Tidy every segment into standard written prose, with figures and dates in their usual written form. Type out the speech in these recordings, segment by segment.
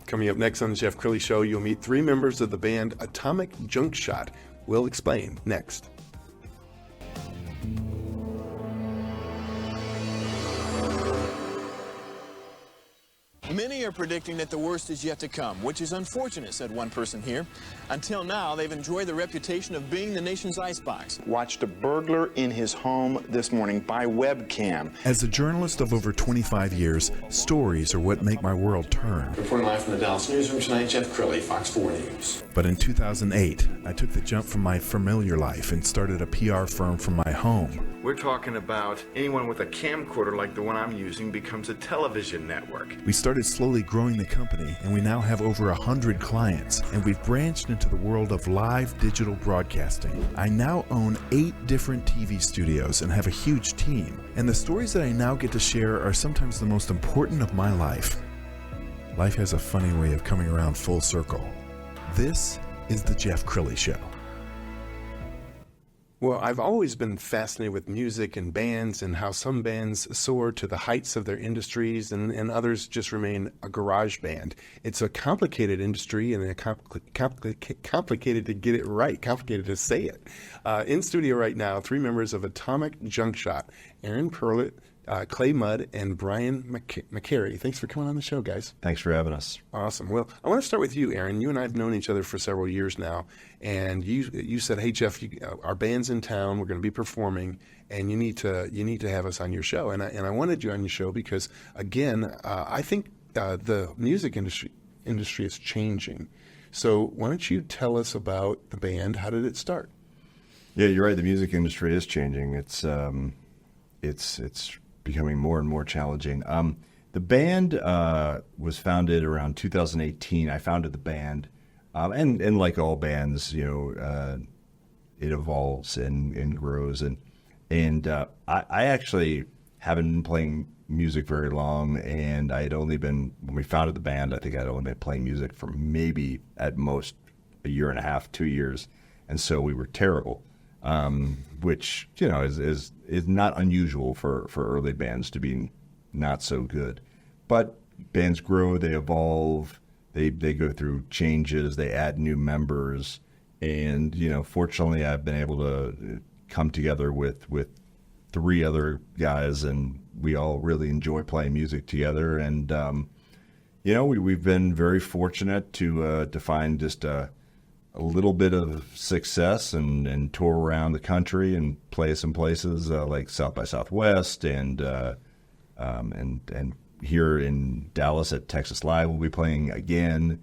Coming up next on the Jeff Crilley Show, you'll meet three members of the band Atomic Junkshot. We'll explain next. Many are predicting that the worst is yet to come, which is unfortunate, said one person here. Until now, they've enjoyed the reputation of being the nation's icebox. Watched a burglar in his home this morning by webcam. As a journalist of over 25 years, stories are what make my world turn. Reporting live from the Dallas newsroom tonight, Jeff Crilley, Fox 4 News. But in 2008, I took the jump from my familiar life and started a PR firm from my home. We're talking about anyone with a camcorder like the one I'm using becomes a television network. We started slowly growing the company, and we now have over 100 clients, and we've branched into the world of live digital broadcasting. I now own 8 different TV studios and have a huge team, and the stories that I now get to share are sometimes the most important of my life. Life has a funny way of coming around full circle. This is the Jeff Crilley Show. Well, I've always been fascinated with music and bands and how some bands soar to the heights of their industries and others just remain a garage band. It's a complicated industry and complicated to get it right, complicated to say it. In studio right now, 3 members of Atomic Junkshot, Aaron Perlut, Clay Mudd, and Brian McCary. Thanks for coming on the show, guys. Thanks for having us. Awesome. Well, I want to start with you, Aaron. You and I have known each other for several years now, and you said, "Hey, Jeff, our band's in town. We're going to be performing, and you need to have us on your show." And I wanted you on your show because, again, I think the music industry is changing. So why don't you tell us about the band? How did it start? Yeah, you're right. The music industry is changing. It's becoming more and more challenging. The band was founded around 2018. I founded the band, and like all bands, it evolves and grows. And I actually haven't been playing music very long, and I had only been, when we founded the band, I think I'd only been playing music for maybe at most a year and a half, 2 years, and so we were terrible. Which is not unusual for early bands to be not so good, but bands grow, they evolve, they go through changes, they add new members, and fortunately I've been able to come together with 3 other guys, and we all really enjoy playing music together, and we've been very fortunate to find just a little bit of success and tour around the country and play some places like South by Southwest and here in Dallas at Texas Live we'll be playing again.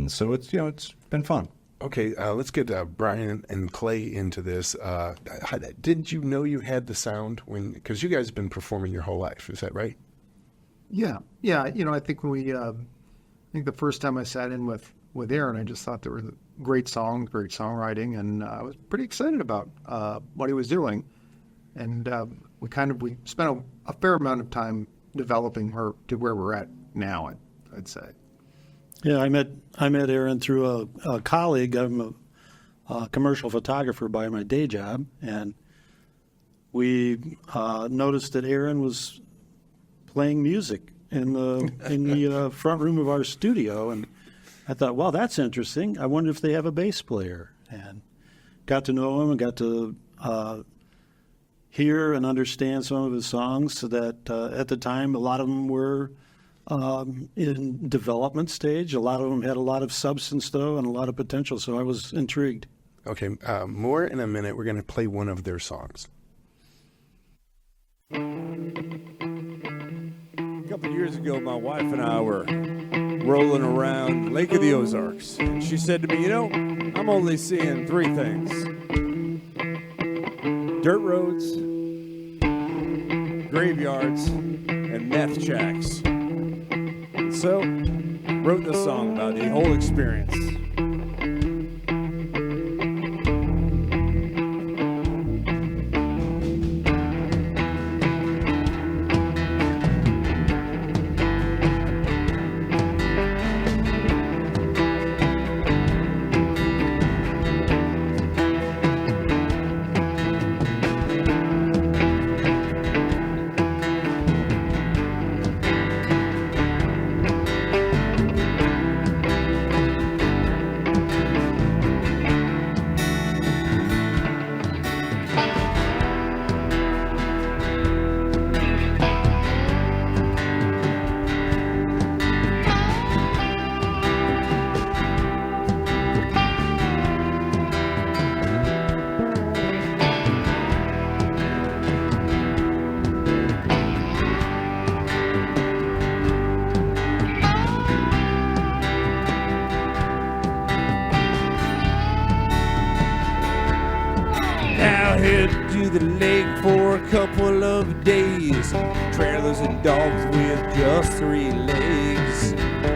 So it's been fun. Okay, let's get Brian and Clay into this. Didn't you know you had the sound because you guys have been performing your whole life? Is that right? Yeah. I think I think the first time I sat in with Aaron, I just thought there were great songs, great songwriting, and I was pretty excited about what he was doing. And we spent a fair amount of time developing her to where we're at now, I'd say. Yeah, I met Aaron through a colleague. I'm a commercial photographer by my day job, and we noticed that Aaron was playing music in the front room of our studio, and I thought, well, that's interesting. I wonder if they have a bass player, and got to know him and got to hear and understand some of his songs. So that at the time, a lot of them were in development stage. A lot of them had a lot of substance, though, and a lot of potential. So I was intrigued. Okay, more in a minute. We're going to play one of their songs. A couple of years ago, my wife and I were rolling around Lake of the Ozarks. She said to me, I'm only seeing 3 things: dirt roads, graveyards, and meth shacks. And so, wrote this song about the whole experience. Now head to the lake for a couple of days. Trailers and dogs with just 3 legs.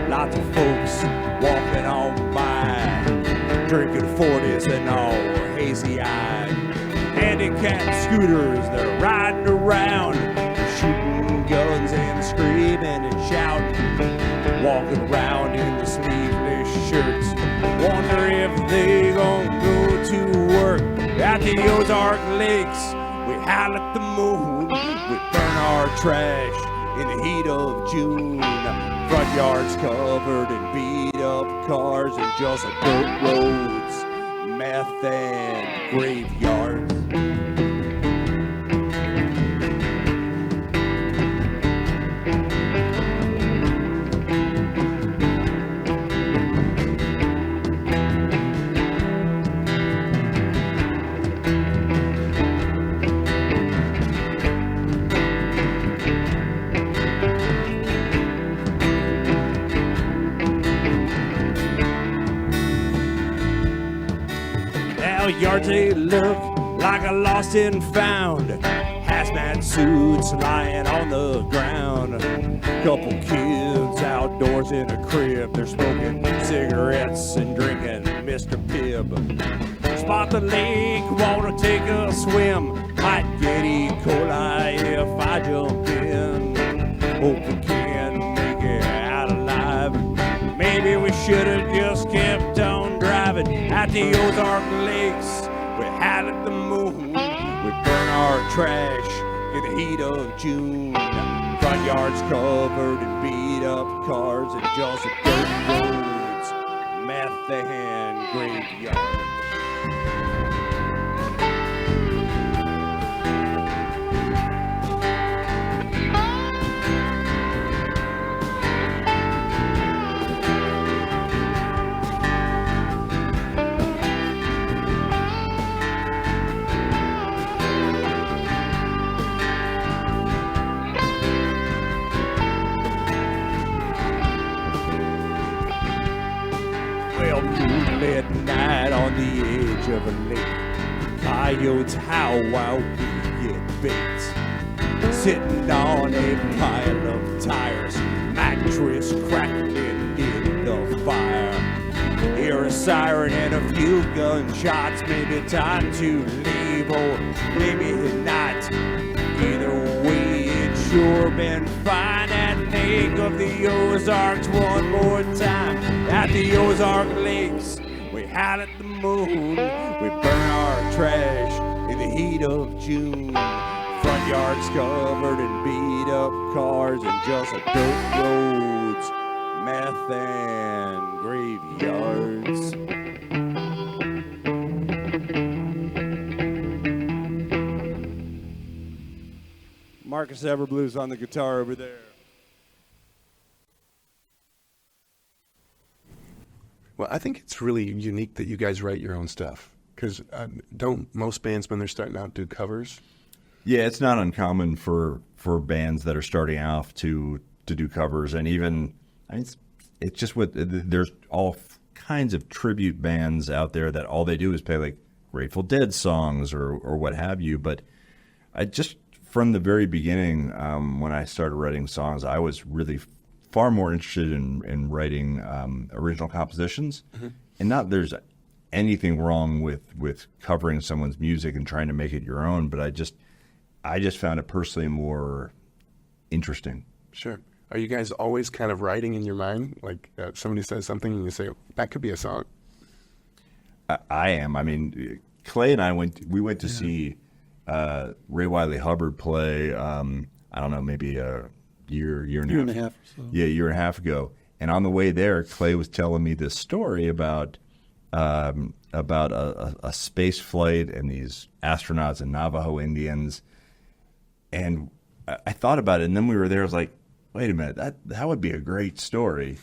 Lots of folks walking on by, drinking 40s and all hazy-eyed. Handicapped scooters, they're riding around, shooting guns and screaming and shouting, walking around in the sleeveless shirts. Wonder if they gon' go to work at the Ozark Lakes. We howl at the moon, we burn our trash in the heat of June. Front yards covered in beat up cars and just dirt roads, meth and graveyards. Yards they look like a lost and found. Hazmat suits lying on the ground. Couple kids outdoors in a crib. They're smoking cigarettes and drinking Mr. Pibb. Spot the lake, wanna take a swim. Might get E. coli if I jump in. Hope we can make it out alive. Maybe we should've just kept on driving at the Ozark Lakes. We howl at the moon, we burn our trash in the heat of June. Front yards covered in beat up cars and just dirt roads, meth and graveyards. Night on the edge of a lake, coyotes howl while we get bait. Sitting on a pile of tires, mattress crackling in the fire. Hear a siren and a few gunshots, maybe time to leave or maybe not. Either way, it's sure been fine at Lake of the Ozarks one more time. At the Ozark Lakes, we howl at the moon, we burn our trash in the heat of June. Front yards covered in beat up cars and just dirt roads, meth and graveyards. Marcus Everblue's on the guitar over there. Well, I think it's really unique that you guys write your own stuff, because don't most bands when they're starting out do covers? Yeah, it's not uncommon for bands that are starting off to do covers, and even I mean, it's just there's all kinds of tribute bands out there that all they do is play like Grateful Dead songs or what have you. But I just from the very beginning, when I started writing songs, I was really far more interested in writing original compositions. Mm-hmm. And not there's anything wrong with covering someone's music and trying to make it your own, but I just found it personally more interesting. Sure. Are you guys always kind of writing in your mind? Like somebody says something and you say, that could be a song? I am. I mean, Clay and I went to see Ray Wylie Hubbard play, I don't know, maybe a year and a half. So. Yeah, a year and a half ago. And on the way there, Clay was telling me this story about a space flight and these astronauts and Navajo Indians. And I thought about it, and then we were there. I was like, wait a minute, that would be a great story.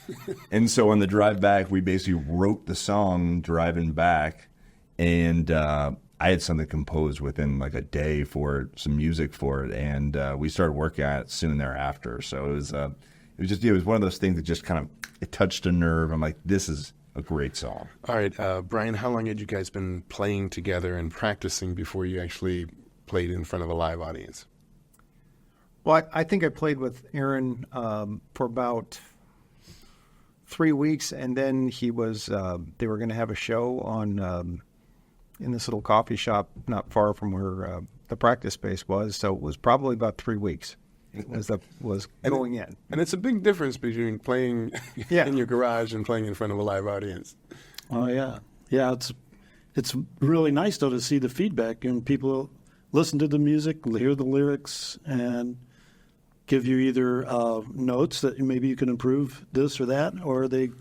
And so on the drive back, we basically wrote the song driving back, and I had something composed within like a day for it, some music for it, and we started working on it soon thereafter. So it was one of those things that just kind of it touched a nerve. I'm like, this is a great song. All right, Brian, how long had you guys been playing together and practicing before you actually played in front of a live audience? Well, I think I played with Aaron for about 3 weeks, and then he was. They were going to have a show on in this little coffee shop not far from where the practice space was. So it was probably about 3 weeks. Was going in. And it's a big difference between playing in your garage and playing in front of a live audience. Oh yeah, yeah. It's really nice though to see the feedback and people listen to the music, hear the lyrics, and give you either notes that maybe you can improve this or that, or they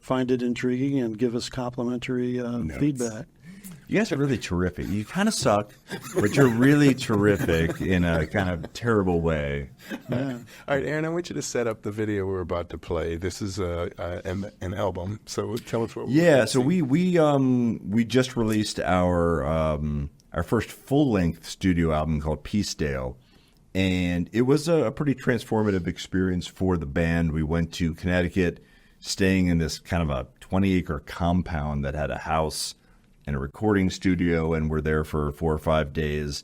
find it intriguing and give us complimentary feedback. You guys are really terrific. You kind of suck, but you're really terrific in a kind of terrible way. Yeah. All right, Aaron, I want you to set up the video we're about to play. This is an album, so tell us what. Yeah, so we just released our first full length studio album called Peacedale, and it was a pretty transformative experience for the band. We went to Connecticut, staying in this kind of a 20-acre compound that had a house and a recording studio, and we're there for 4 or 5 days.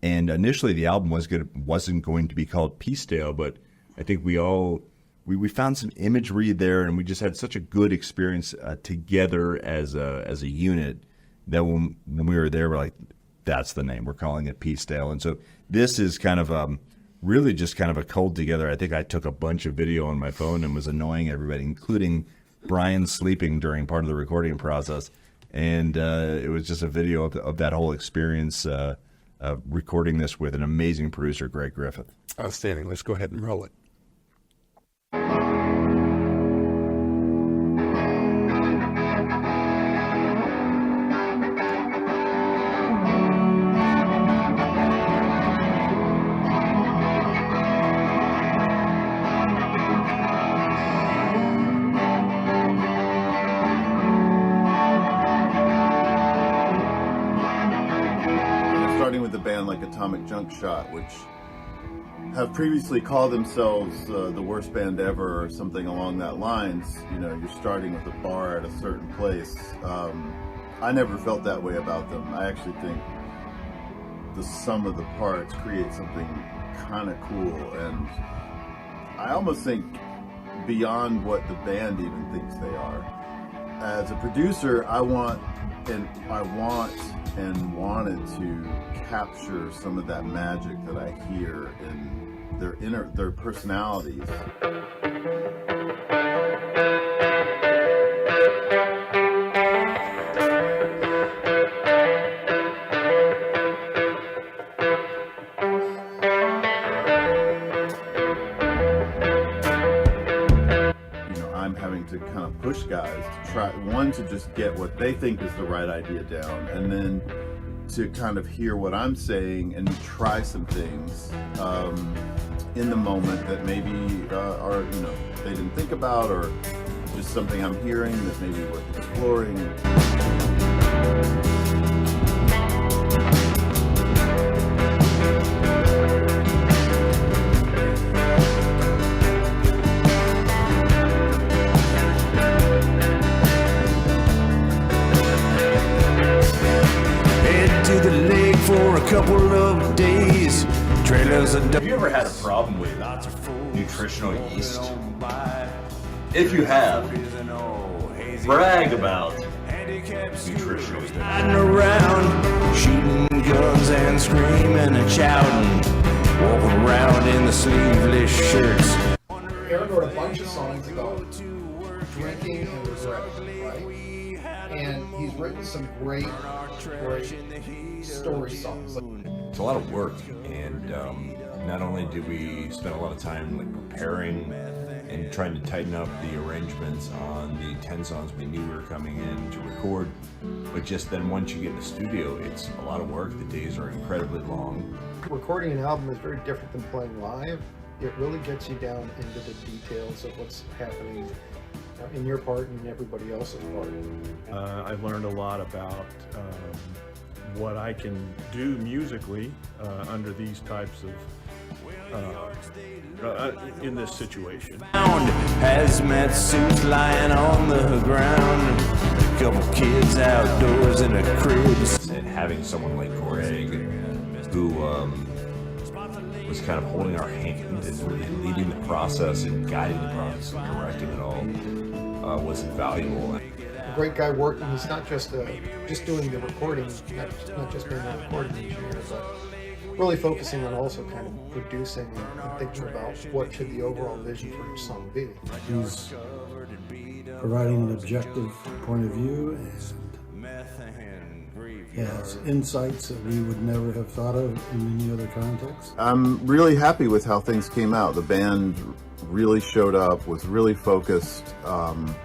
And initially, the album wasn't going to be called Peacedale, but I think we found some imagery there, and we just had such a good experience together as a unit that when we were there, we're like, that's the name. We're calling it Peacedale. And so this is kind of really just kind of a cold together. I think I took a bunch of video on my phone and was annoying everybody, including Brian sleeping during part of the recording process. And it was just a video of that whole experience, recording this with an amazing producer, Greg Griffith. Outstanding. Let's go ahead and roll it. With a band like Atomic Junkshot, which have previously called themselves the worst band ever or something along that lines. You know, you're starting with a bar at a certain place. I never felt that way about them. I actually think the sum of the parts creates something kind of cool, and I almost think beyond what the band even thinks they are. As a producer, I wanted to capture some of that magic that I hear in their personalities. I'm having to kind of push guys to try, one, to just get what they think is the right idea down, and then to kind of hear what I'm saying and try some things in the moment that maybe are, they didn't think about, or just something I'm hearing that may be worth exploring. For a couple of days, trailers are. Have you ever had a problem with nutritional yeast? If you have, brag about nutritional yeast. Riding around, shooting guns and screaming and shouting, walking around in the sleeveless shirts. Aaron wrote a bunch of songs about drinking and regret, right? And he's written some great story songs. It's a lot of work, and not only did we spend a lot of time preparing and trying to tighten up the arrangements on the 10 songs we knew were coming in to record, but just then once you get in the studio, it's a lot of work. The days are incredibly long. Recording an album is very different than playing live. It really gets you down into the details of what's happening in your part and everybody else's part. I've learned a lot about what I can do musically under these types of in this situation. Hazmat suits lying on the ground. A couple kids outdoors in a crib. And having someone like Greg, who was kind of holding our hand and really leading the process and guiding the process and directing it all, was invaluable. A great guy working. He's not just doing the recording, not just being a recording engineer, but really focusing on also kind of producing and thinking about what should the overall vision for each song be. He's providing an objective point of view and has insights that we would never have thought of in any other context. I'm really happy with how things came out. The band really showed up, was really focused on,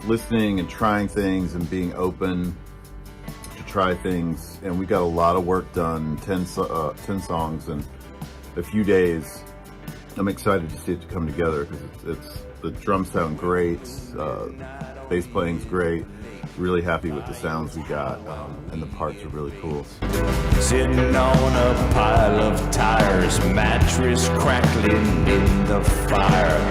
listening and trying things and being open to try things. And we got a lot of work done, 10 songs in a few days. I'm excited to see it come together because the drums sound great, bass playing's great. Really happy with the sounds we got, and the parts are really cool. Sitting on a pile of tires, mattress crackling in the fire.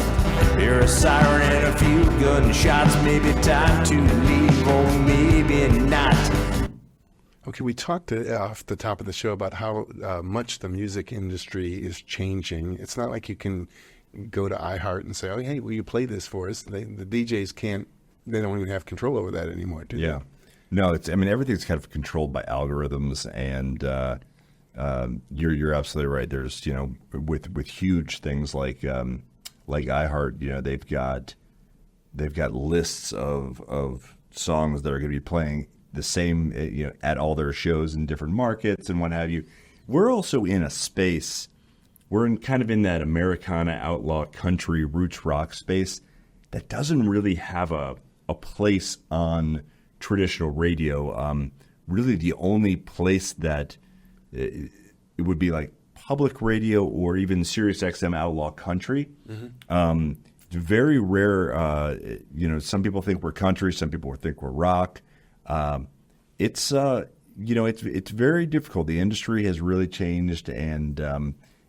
Hear a siren and a few gunshots, maybe time to leave or maybe not. Okay, we talked off the top of the show about how much the music industry is changing. It's not like you can go to iHeart and say, "Oh, hey, will you play this for us?" The DJs can't. They don't even have control over that anymore, do they? Yeah. No, everything's kind of controlled by algorithms, and you're absolutely right. There's, with huge things like iHeart, they've got lists of songs that are going to be playing the same, at all their shows in different markets and what have you. We're also in a space, we're kind of in that Americana outlaw country roots rock space that doesn't really have a place on traditional radio. Really the only place that it would be like public radio or even Sirius XM outlaw country. Mm-hmm. Very rare. Some people think we're country, some people think we're rock. It's very difficult. The industry has really changed, and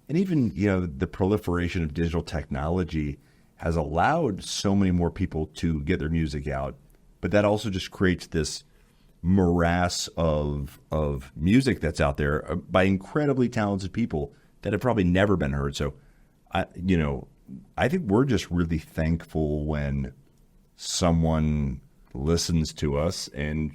even the proliferation of digital technology has allowed so many more people to get their music out, but that also just creates this morass of music that's out there by incredibly talented people that have probably never been heard. So, I think we're just really thankful when someone listens to us and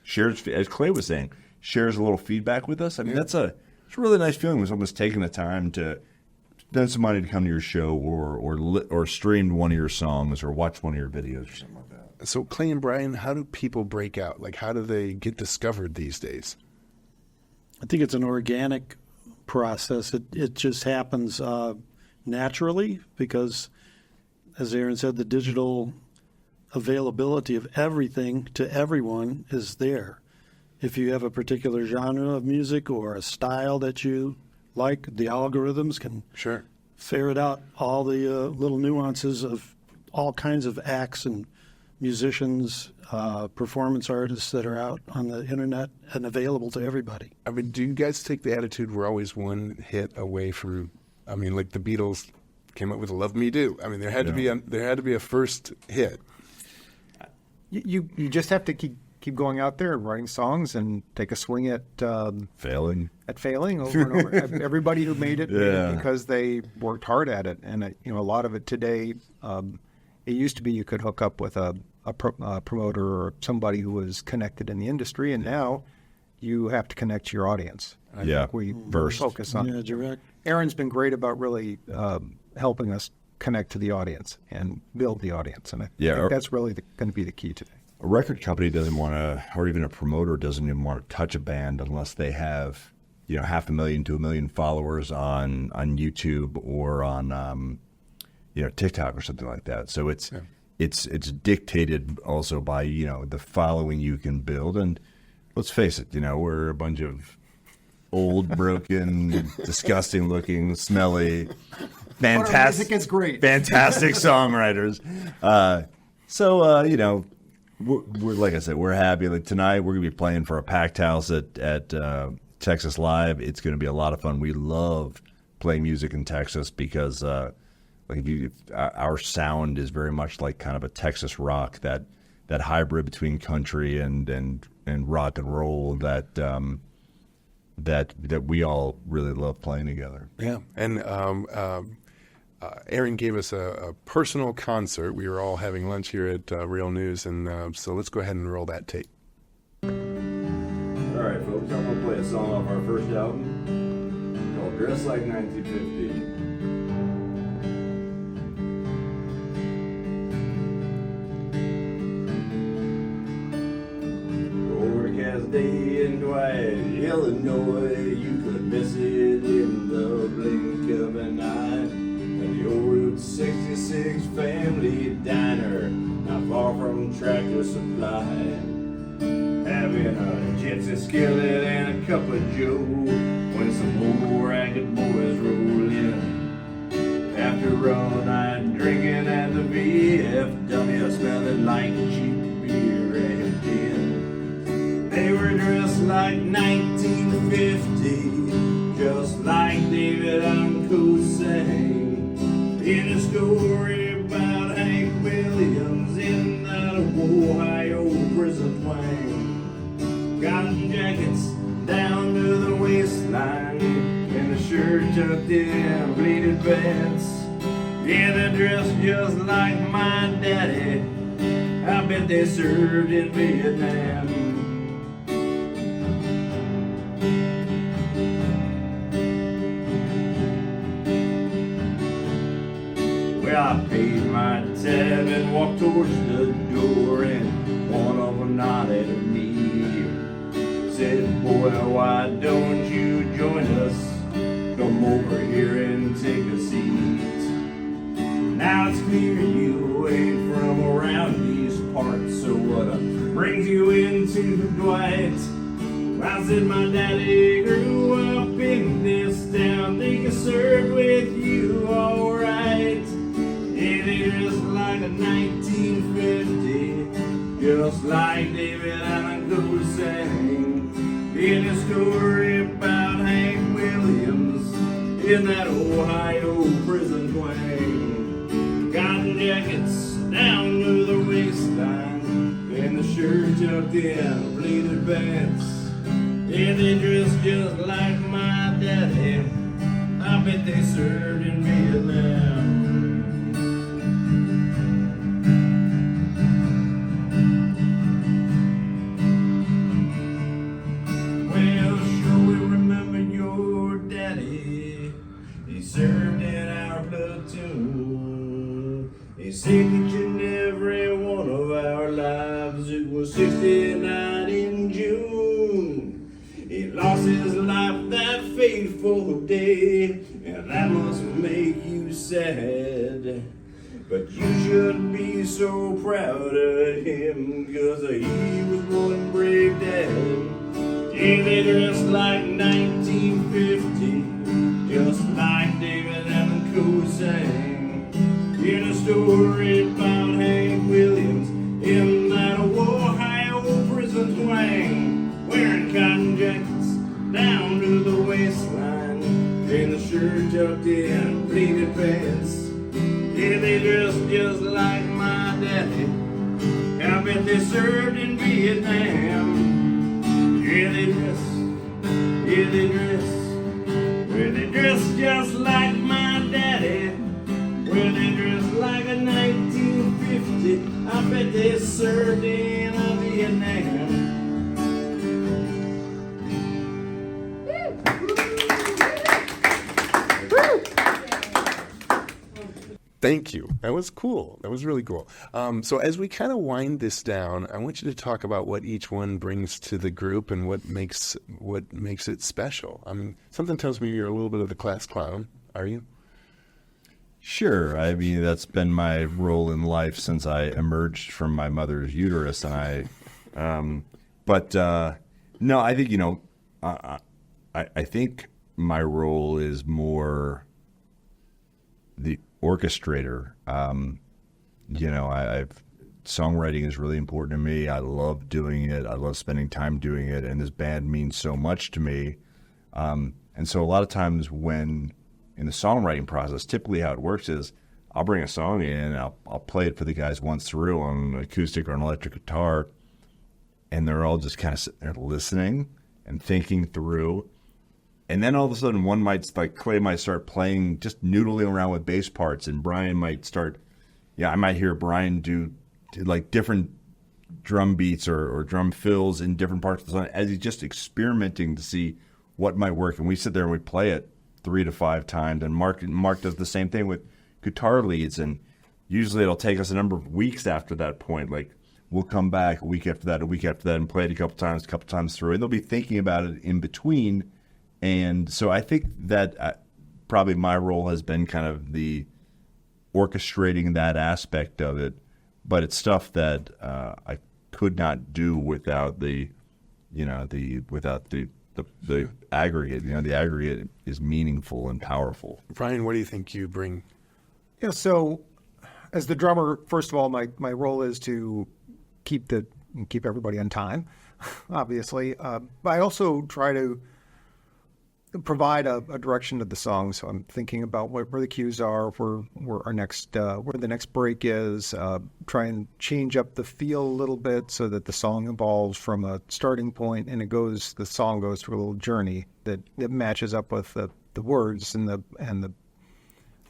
shares, as Clay was saying, shares a little feedback with us. I mean, it's a really nice feeling when someone's taking the time to spend some money to come to your show or stream one of your songs or watch one of your videos or something like that. So Clay and Brian, how do people break out? Like, how do they get discovered these days? I think it's an organic process. It just happens naturally because, as Aaron said, the digital availability of everything to everyone is there. If you have a particular genre of music or a style that you like, the algorithms can ferret out all the little nuances of all kinds of acts and musicians, performance artists that are out on the internet and available to everybody. I mean, do you guys take the attitude we're always one hit away from? I mean, like the Beatles came up with "Love Me Do." I mean, there had to be a first hit. You just have to keep going out there and writing songs and take a swing at failing over and over. Everybody who made it because they worked hard at it, and a lot of it today. It used to be you could hook up with a promoter or somebody who was connected in the industry, and now you have to connect to your audience. I think we focus on direct. Aaron's been great about really helping us connect to the audience and build the audience, and I think that's really going to be the key today. A record company doesn't want to, or even a promoter doesn't even want to touch a band unless they have, 500,000 to 1 million followers on YouTube or on, TikTok or something like that. So it's dictated also by the following you can build. And let's face it, we're a bunch of old, broken, disgusting looking, smelly, fantastic. Our music is great. Fantastic songwriters. We're like I said, we're happy. Like tonight, we're gonna be playing for a packed house at Texas Live. It's going to be a lot of fun. We love playing music in Texas because our sound is very much like kind of a Texas rock, that hybrid between country and rock and roll that we all really love playing together. Yeah, and Aaron gave us a personal concert. We were all having lunch here at Real News, and so let's go ahead and roll that tape. All right, folks, I'm going to play a song off our first album called Dress Like 1950. Overcast day in Dwight, Illinois, you could miss it in the blink of an eye. At the old Route 66 family diner, not far from Tractor Supply. Having a gypsy skillet and a cup of joe when some more ragged boys roll in. After all night drinking at the VFW, smelling like cheap beer and gin. They were dressed like 1950, just like David Uncle sang in a story about Hank Williams in that Ohio prison twang. Cotton jackets down to the waistline, and the shirt tucked in, pleated pants. Yeah, they dressed just like my daddy. I bet they served in Vietnam. Well, I paid my tab and walked towards the door, and one of them nodded at me. Said, boy, why don't you join us? Come over here and take a seat. Now it's clear you ain't from around these parts, so what brings you into Dwight? I said my daddy grew up in this town, think I served with you alright. Yeah, they dressed like a 1950, just like David Allen Coe sang in a story about Hank Williams in that Ohio prison twang. Cotton jackets down to the waistline, and the shirt tucked in, pleated pants. Yeah, they dressed just like my daddy. I bet they served in Vietnam. Served in our platoon. He saved each and every one of our lives. It was 69 in June. He lost his life that fateful day, and that must make you sad. But you should be so proud of him, 'cause he was one brave dad. Yeah, they dressed like 1950, just like David Allen Coe sang in a story about Hank Williams in that Ohio prison twang. Wearing cotton jackets down to the waistline, and the shirt tucked in, pleated pants. Yeah, they dressed just like my daddy. I bet they served in Vietnam. Yeah, they dressed, yeah, they dressed. Well, they dressed just like my daddy. Well, they dressed like a 1950. I bet they served in Vietnam. Thank you. That was cool. That was really cool. So as we kind of wind this down, I want you to talk about what each one brings to the group and what makes it special. I mean, something tells me you're a little bit of the class clown. Are you? Sure. I mean, that's been my role in life since I emerged from my mother's uterus, and no, I think I think my role is more the orchestrator. Songwriting is really important to me. I love doing it. I love spending time doing it. And this band means so much to me And so a lot of times when in the songwriting process, typically how it works is I'll bring a song in and I'll play it for the guys once through on an acoustic or an electric guitar, and they're all just kind of sitting there listening and thinking through. And then all of a sudden Clay might start playing, just noodling around with bass parts, and Brian might start, I might hear Brian do like different drum beats or drum fills in different parts of the song as he's just experimenting to see what might work. And we sit there and we play it 3 to 5 times, and Mark does the same thing with guitar leads, and usually it'll take us a number of weeks after that point. Like we'll come back a week after that, and play it a couple times through, and they'll be thinking about it in between. And so I think that probably my role has been kind of the orchestrating that aspect of it, but it's stuff that I could not do without the aggregate. The aggregate is meaningful and powerful. Brian, what do you think you bring? Yeah, so as the drummer, first of all, my role is to keep everybody on time, obviously. But I also try to provide a direction to the song. So I'm thinking about where the cues are, where the next break is, try and change up the feel a little bit so that the song evolves from a starting point and the song goes through a little journey that matches up with the words and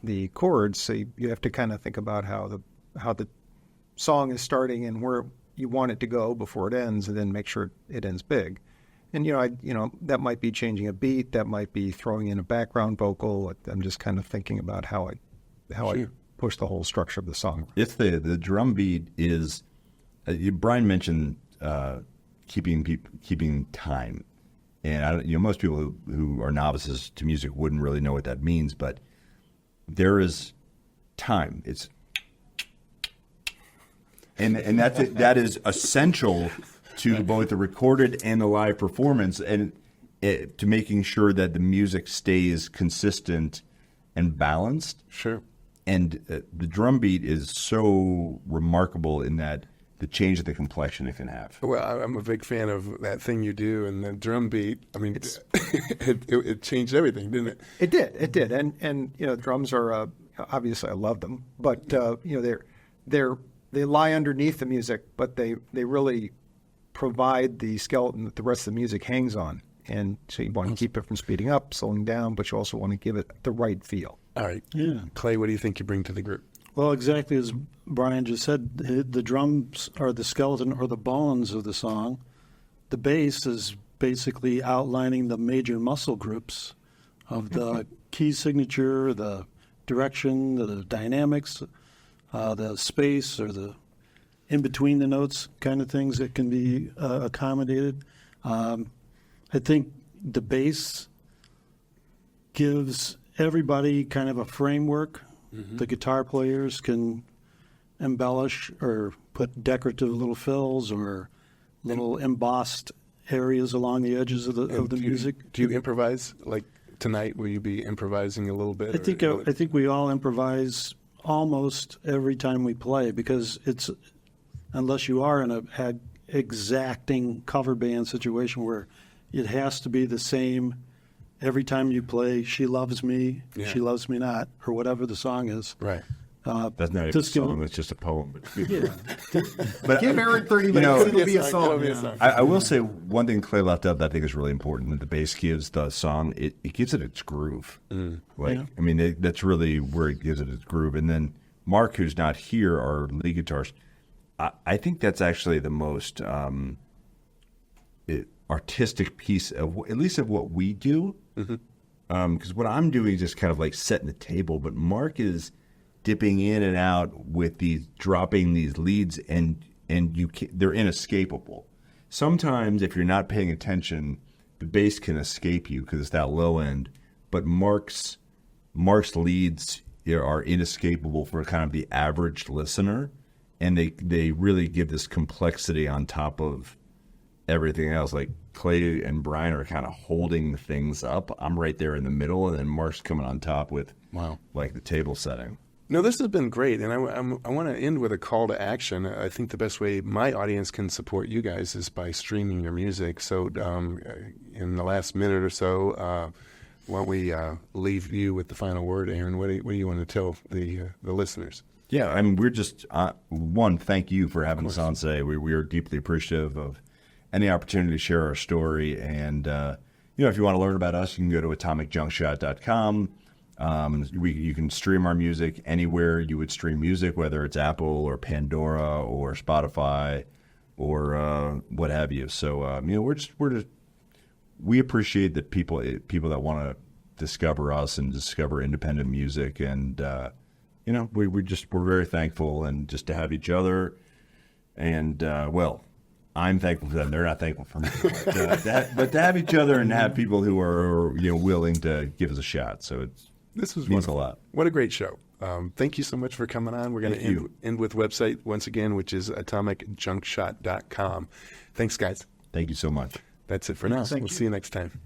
the chords. So you have to kind of think about how the song is starting and where you want it to go before it ends, and then make sure it ends big. And that might be changing a beat, that might be throwing in a background vocal. I'm just kind of thinking about how I push the whole structure of the song. It's the drum beat is. Brian mentioned keeping time, and most people who are novices to music wouldn't really know what that means, but there is time. It's and that is essential to both the recorded and the live performance, and to making sure that the music stays consistent and balanced. Sure. And the drum beat is so remarkable in that the change of the complexion it can have. Well, I'm a big fan of that thing you do, and the drum beat. I mean, it changed everything, didn't it? It did. And drums are obviously I love them, but they lie underneath the music, but they really provide the skeleton that the rest of the music hangs on. And so you want to keep it from speeding up, slowing down, but you also want to give it the right feel. All right. Yeah. Clay, what do you think you bring to the group? Well, exactly as Brian just said, the drums are the skeleton or the bones of the song. The bass is basically outlining the major muscle groups of the key signature, the direction, the dynamics, the space, or the in between the notes kind of things that can be accommodated. I think the bass gives everybody kind of a framework. Mm-hmm. The guitar players can embellish or put decorative little fills or little embossed areas along the edges of the music. Do you improvise? Like tonight, will you be improvising a little bit? I think we all improvise almost every time we play, because it's, unless you are in a exacting cover band situation where it has to be the same every time you play She Loves Me, She Loves Me Not, or whatever the song is. Right. That's not even a song, it's just a poem. But give Aaron 30 minutes, it'll be a song. I will say one thing Clay left out that I think is really important. That the bass gives the song, it gives it its groove. I mean, that's really where it gives it its groove. And then Mark, who's not here, our lead guitarist, I think that's actually the most artistic piece of, at least of what we do. Because what I'm doing is just kind of like setting the table, but Mark is dipping in and out with dropping these leads, and they're inescapable. Sometimes if you're not paying attention, the bass can escape you because it's that low end, but Mark's leads are inescapable for kind of the average listener, and they really give this complexity on top of everything else. Like Clay and Brian are kind of holding things up. I'm right there in the middle, and then Mark's coming on top with like the table setting. No, this has been great, and I want to end with a call to action. I think the best way my audience can support you guys is by streaming your music. So in the last minute or so, why don't we leave you with the final word, Aaron? What do you want to tell the listeners? Yeah, I mean, we're just, one, thank you for having us on today. We are deeply appreciative of any opportunity to share our story. And, if you want to learn about us, you can go to atomicjunkshot.com. You can stream our music anywhere you would stream music, whether it's Apple or Pandora or Spotify or what have you. So, we appreciate that people that want to discover us and discover independent music. And, we're very thankful, and just to have each other. And, I'm thankful for them. They're not thankful for me. But to have each other and have people who are, willing to give us a shot. So this was means wonderful. a lot. What a great show. Thank you so much for coming on. We're going to end with website once again, which is atomicjunkshot.com. Thanks, guys. Thank you so much. That's it for now. We'll see you next time.